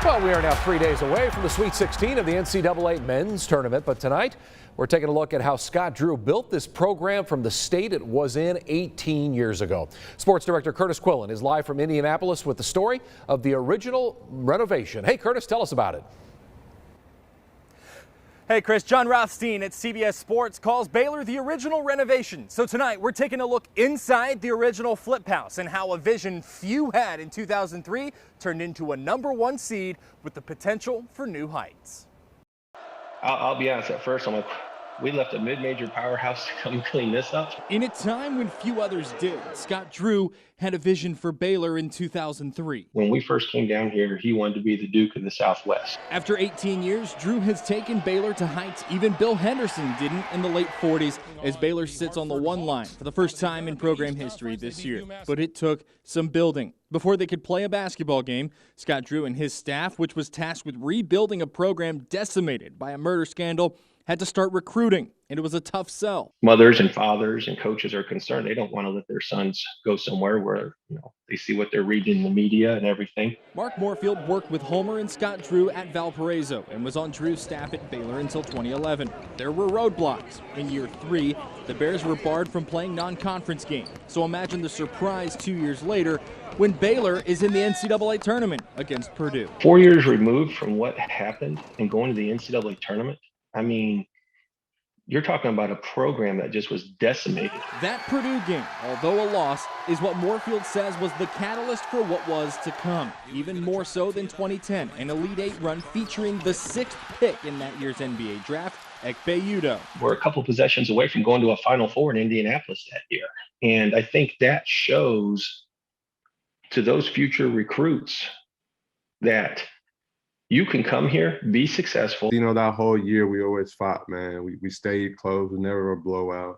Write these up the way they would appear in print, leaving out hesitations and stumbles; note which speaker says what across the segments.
Speaker 1: Well, we are now 3 days away from the Sweet 16 of the NCAA men's tournament, but tonight we're taking a look at how Scott Drew built this program from the state it was in 18 years ago. Sports director Curtis Quillen is live from Indianapolis with the story of the original renovation. Hey, Curtis, tell us about it.
Speaker 2: Hey Chris, John Rothstein at CBS Sports calls Baylor the original renovation. So tonight we're taking a look inside the original Flip House and how a vision few had in 2003 turned into a #1 seed with the potential for new heights.
Speaker 3: I'll be honest, at first I'm like, we left a mid-major powerhouse to come clean this up.
Speaker 4: In a time when few others did, Scott Drew had a vision for Baylor in 2003.
Speaker 3: When we first came down here, he wanted to be the Duke of the Southwest.
Speaker 4: After 18 years, Drew has taken Baylor to heights even Bill Henderson didn't in the late 40s as Baylor sits on the one line for the first time in program history this year. But it took some building. Before they could play a basketball game, Scott Drew and his staff, which was tasked with rebuilding a program decimated by a murder scandal, had to start recruiting, and it was a tough sell.
Speaker 3: Mothers and fathers and coaches are concerned. They don't want to let their sons go somewhere where they see what they're reading in the media and everything.
Speaker 4: Mark Moorfield worked with Homer and Scott Drew at Valparaiso and was on Drew's staff at Baylor until 2011. There were roadblocks. In year 3, the Bears were barred from playing non-conference games. So imagine the surprise 2 years later when Baylor is in the NCAA tournament against Purdue.
Speaker 3: 4 years removed from what happened and going to the NCAA tournament, I mean, you're talking about a program that just was decimated.
Speaker 4: That Purdue game, although a loss, is what Moorfield says was the catalyst for what was to come. Even more so than 2010, an Elite Eight run featuring the 6th pick in that year's NBA draft, Ekpe Udoh.
Speaker 3: We're a couple possessions away from going to a Final Four in Indianapolis that year. And I think that shows to those future recruits that you can come here, be successful.
Speaker 5: That whole year we always fought, man. We stayed close, we never a blowout.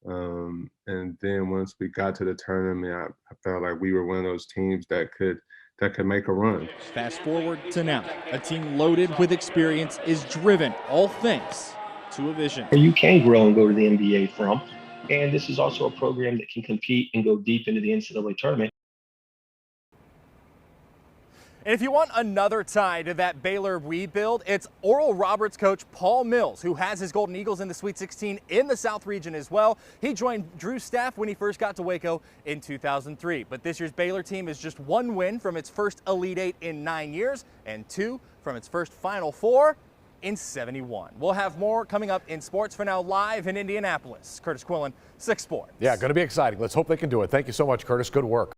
Speaker 5: And then once we got to the tournament, I felt like we were one of those teams that could make a run.
Speaker 4: Fast forward to now, a team loaded with experience is driven, all thanks to a vision.
Speaker 3: You can grow and go to the NBA from, and this is also a program that can compete and go deep into the NCAA tournament.
Speaker 2: And if you want another tie to that Baylor rebuild, it's Oral Roberts coach Paul Mills, who has his Golden Eagles in the Sweet 16 in the South region as well. He joined Drew's staff when he first got to Waco in 2003. But this year's Baylor team is just 1 win from its first Elite Eight in 9 years and 2 from its first Final Four in 71. We'll have more coming up in sports. For now, live in Indianapolis, Curtis Quillen, 6 Sports.
Speaker 1: Yeah, going to be exciting. Let's hope they can do it. Thank you so much, Curtis. Good work.